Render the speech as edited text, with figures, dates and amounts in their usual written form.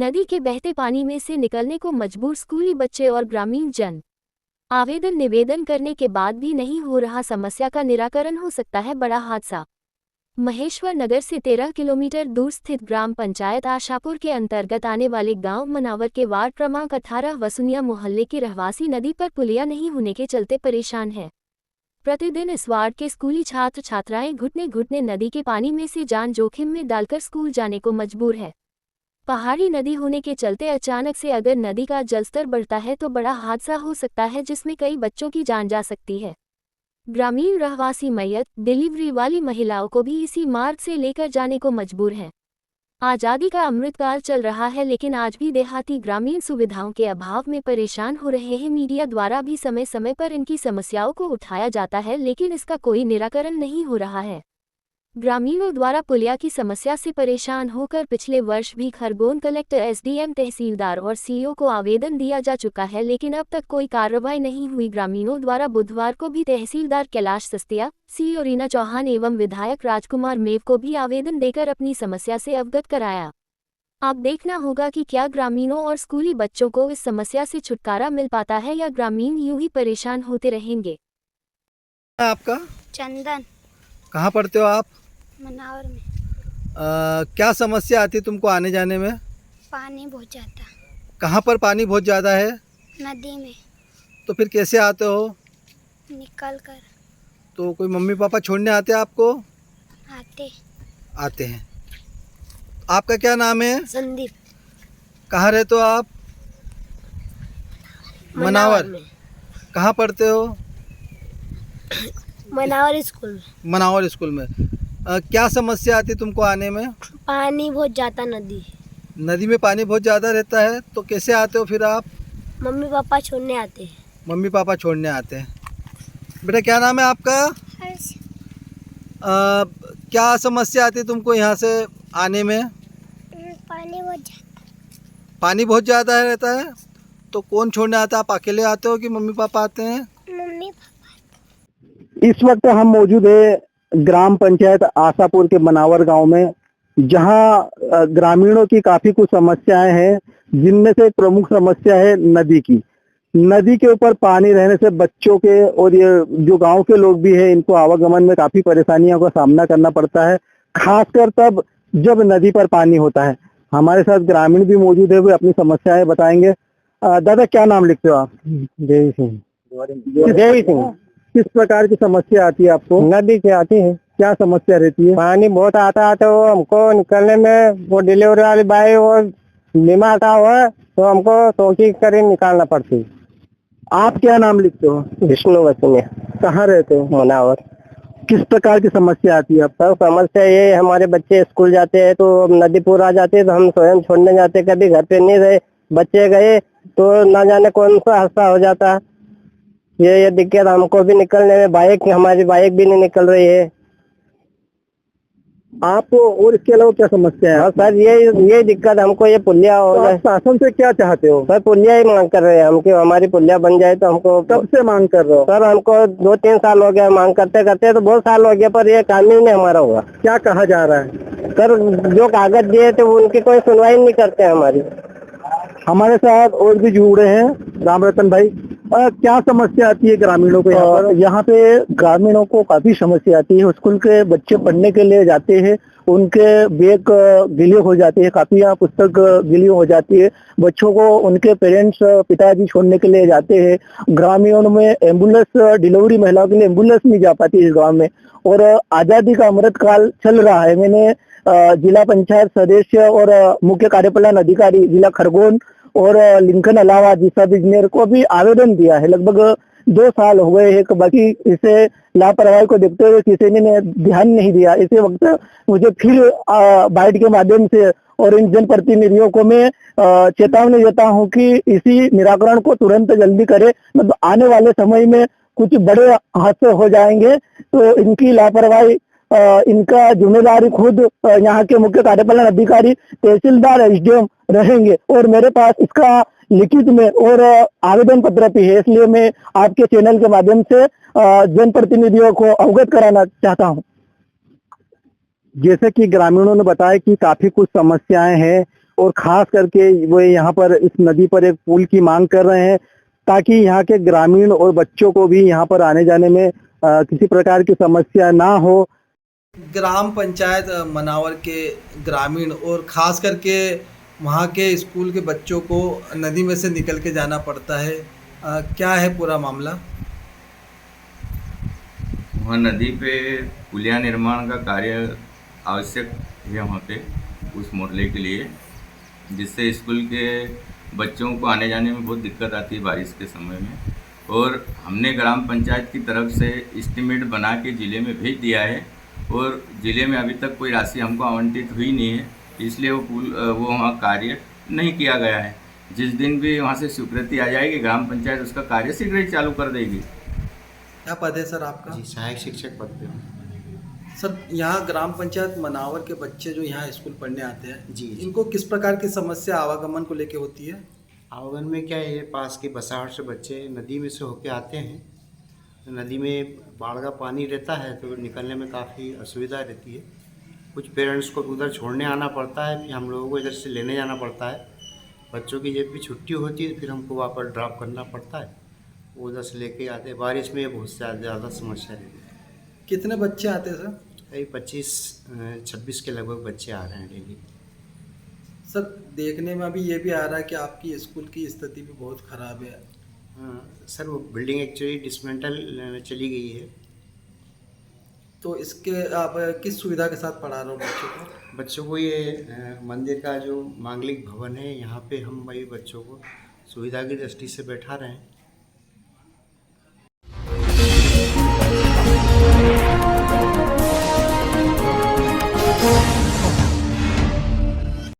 नदी के बहते पानी में से निकलने को मजबूर स्कूली बच्चे और ग्रामीण जन। आवेदन निवेदन करने के बाद भी नहीं हो रहा समस्या का निराकरण, हो सकता है बड़ा हादसा। महेश्वर नगर से 13 किलोमीटर दूर स्थित ग्राम पंचायत आशापुर के अंतर्गत आने वाले गांव मनावर के वार्ड क्रमांक 18 वसुनिया मोहल्ले के रहवासी नदी पर पुलिया नहीं होने के चलते परेशान हैं। प्रतिदिन इस वार्ड के स्कूली छात्र छात्राएं घुटने घुटने नदी के पानी में से जान जोखिम में डालकर स्कूल जाने को मजबूर है। पहाड़ी नदी होने के चलते अचानक से अगर नदी का जलस्तर बढ़ता है तो बड़ा हादसा हो सकता है, जिसमें कई बच्चों की जान जा सकती है। ग्रामीण रहवासी मैयत डिलीवरी वाली महिलाओं को भी इसी मार्ग से लेकर जाने को मजबूर हैं। आज़ादी का अमृतकाल चल रहा है, लेकिन आज भी देहाती ग्रामीण सुविधाओं के अभाव में परेशान हो रहे हैं। मीडिया द्वारा भी समय समय पर इनकी समस्याओं को उठाया जाता है, लेकिन इसका कोई निराकरण नहीं हो रहा है। ग्रामीणों द्वारा पुलिया की समस्या से परेशान होकर पिछले वर्ष भी खरगोन कलेक्टर, एसडीएम, तहसीलदार और सीईओ को आवेदन दिया जा चुका है, लेकिन अब तक कोई कार्रवाई नहीं हुई। ग्रामीणों द्वारा बुधवार को भी तहसीलदार कैलाश सस्तिया, सीईओ रीना चौहान एवं विधायक राजकुमार मेव को भी आवेदन देकर अपनी समस्या से अवगत कराया। अब देखना होगा कि क्या ग्रामीणों और स्कूली बच्चों को इस समस्या से छुटकारा मिल पाता है या ग्रामीण यूं ही परेशान होते रहेंगे। आपका चंदन। कहाँ पढ़ते हो आप? मनावर में। क्या समस्या आती तुमको आने जाने में? पानी बहुत ज़्यादा। कहाँ पर पानी बहुत ज़्यादा है? नदी में। तो फिर कैसे आते हो? निकल कर। तो कोई मम्मी पापा छोड़ने आते हैं आपको? आते हैं। आपका क्या नाम है? संदीप। कहाँ रहते हो आप? मनावर में। कहाँ पढ़ते हो? मनावर स्कूल में। मनावर स्कूल में। क्या समस्या आती तुमको आने में? पानी बहुत ज़्यादा नदी में पानी बहुत ज़्यादा रहता है, तो कैसे आते हो फिर आप? मम्मी पापा छोड़ने आते हैं। मम्मी पापा छोड़ने आते हैं। बेटा क्या नाम है आपका? क्या समस्या आती तुमको यहाँ से आने में? पानी बहुत ज़्यादा रहता है, तो कौन छोड़ने आता है? आप अकेले आते हो कि मम्मी पापा आते हैं? Mummy papa. इस वक्त हम मौजूद है ग्राम पंचायत आशापुर के मनावर गांव में, जहां ग्रामीणों की काफी कुछ समस्याएं हैं, जिनमें से एक प्रमुख समस्या है नदी की। नदी के ऊपर पानी रहने से बच्चों के और ये जो गांव के लोग भी हैं, इनको आवागमन में काफी परेशानियों का सामना करना पड़ता है, खासकर तब जब नदी पर पानी होता है। हमारे साथ ग्रामीण भी मौजूद है, वे अपनी समस्याएं बताएंगे। दादा क्या नाम लिखते हो आप? जय सिंह। जय सिंह। किस प्रकार की समस्या आती है आपको? नदी से आती है। क्या समस्या रहती है? पानी बहुत आता है, तो हमको निकलने में वो डिलीवरी वाली बाई और बीमार का हुआ तो हमको टोकी कर निकालना पड़ती। आप क्या नाम लिखते हो? विष्णु वसुनिया। कहाँ रहते हो? मनावर। किस प्रकार की समस्या आती है आपको? समस्या ये, हमारे बच्चे स्कूल जाते हैं तो नदीपुर आ जाते हैं, तो हम स्वयं छोड़ने जाते, कभी घर पे नहीं रहे, बच्चे गए तो ना जाने कौन सा हादसा हो जाता है। ये दिक्कत हमको भी निकलने में, हमारी बाइक भी नहीं निकल रही है। आपको और इसके अलावा क्या समस्या है? हाँ सर, ये दिक्कत हमको, ये पुलिया हो तो जाए। आप शासन से क्या चाहते हो? सर पुलिया ही मांग कर रहे हैं हम कि हमारी पुलिया बन जाए। तो हमको कब से मांग कर रहे हो? सर हमको 2-3 साल हो गया मांग करते करते, तो बहुत साल हो गया, पर ये काम ही नहीं हमारा हुआ। क्या कहा जा रहा है? सर जो कागज दिए थे उनकी कोई सुनवाई नहीं करते हमारी। हमारे साथ और भी जुड़े हैं राम रतन भाई। क्या समस्या आती है ग्रामीणों को यहाँ पर? यहाँ पे ग्रामीणों को काफी समस्या आती है। स्कूल के बच्चे पढ़ने के लिए जाते हैं, उनके बैग गीले हो जाते हैं, कापियां पुस्तक गीली हो जाती है। बच्चों को उनके पेरेंट्स पिताजी छोड़ने के लिए जाते हैं। ग्रामीणों में एम्बुलेंस, डिलीवरी महिलाओं के लिए एम्बुलेंस नहीं जा पाती इस गाँव में। और आजादी का अमृत काल चल रहा है। मैंने जिला पंचायत सदस्य और मुख्य कार्यपालन अधिकारी जिला खरगोन और लिंकन अलावा जी सब इंजीनियर को भी आवेदन दिया है। लगभग 2 साल हो गए हैं, बाकी इसे लापरवाही को देखते हुए किसी ने ध्यान नहीं दिया। इसी वक्त मुझे फिर बाइट के माध्यम से और इन जनप्रतिनिधियों को मैं चेतावनी देता हूं कि इसी निराकरण को तुरंत जल्दी करे, मतलब आने वाले समय में कुछ बड़े हादसे हो जाएंगे। तो इनकी लापरवाही, इनका जिम्मेदारी खुद यहाँ के मुख्य कार्यपालन अधिकारी, तहसीलदार, एसडीएम रहेंगे। और मेरे पास इसका लिखित में और आवेदन पत्र भी है, इसलिए मैं आपके चैनल के माध्यम से जनप्रतिनिधियों को अवगत कराना चाहता हूं। जैसे कि ग्रामीणों ने बताया कि काफी कुछ समस्याएं हैं और खास करके वो यहाँ पर इस नदी पर एक पुल की मांग कर रहे हैं, ताकि यहाँ के ग्रामीण और बच्चों को भी यहाँ पर आने जाने में किसी प्रकार की समस्या ना हो। ग्राम पंचायत मनावर के ग्रामीण और ख़ास करके वहाँ के स्कूल के बच्चों को नदी में से निकल के जाना पड़ता है। क्या है पूरा मामला? वहाँ नदी पे पुलिया निर्माण का कार्य आवश्यक है वहाँ पे उस मोहल्ले के लिए, जिससे स्कूल के बच्चों को आने जाने में बहुत दिक्कत आती है बारिश के समय में। और हमने ग्राम पंचायत की तरफ से एस्टीमेट बना के ज़िले में भेज दिया है और ज़िले में अभी तक कोई राशि हमको आवंटित हुई नहीं है, इसलिए वो वहाँ कार्य नहीं किया गया है। जिस दिन भी वहाँ से स्वीकृति आ जाएगी ग्राम पंचायत उसका कार्य शीघ्र ही चालू कर देगी। क्या पद है सर आपका? जी, सहायक शिक्षक पद पे हूँ। सर, यहाँ ग्राम पंचायत मनावर के बच्चे जो यहाँ स्कूल पढ़ने आते हैं, जी। इनको किस प्रकार की समस्या आवागमन को लेके होती है? आवागमन में क्या है, ये पास के बसाहट से बच्चे नदी में से होके आते हैं, तो नदी में बाढ़ का पानी रहता है तो निकलने में काफ़ी असुविधा रहती है। कुछ पेरेंट्स को उधर छोड़ने आना पड़ता है, फिर हम लोगों को इधर से लेने जाना पड़ता है। बच्चों की जब भी छुट्टी होती है फिर हमको वापस ड्रॉप करना पड़ता है, वो उधर से लेके आते हैं। बारिश में बहुत ज़्यादा समस्या रहती है। कितने बच्चे आते हैं सर? कई 25-26 के लगभग बच्चे आ रहे हैं डेली। सर, देखने में अभी ये भी आ रहा है कि आपकी स्कूल की स्थिति भी बहुत ख़राब है। हाँ सर, वो बिल्डिंग एक्चुअली डिसमेंटल चली गई है। तो इसके आप किस सुविधा के साथ पढ़ा रहे हो बच्चों को? बच्चों को ये मंदिर का जो मांगलिक भवन है यहाँ पे हम वही बच्चों को सुविधा की दृष्टि से बैठा रहे हैं।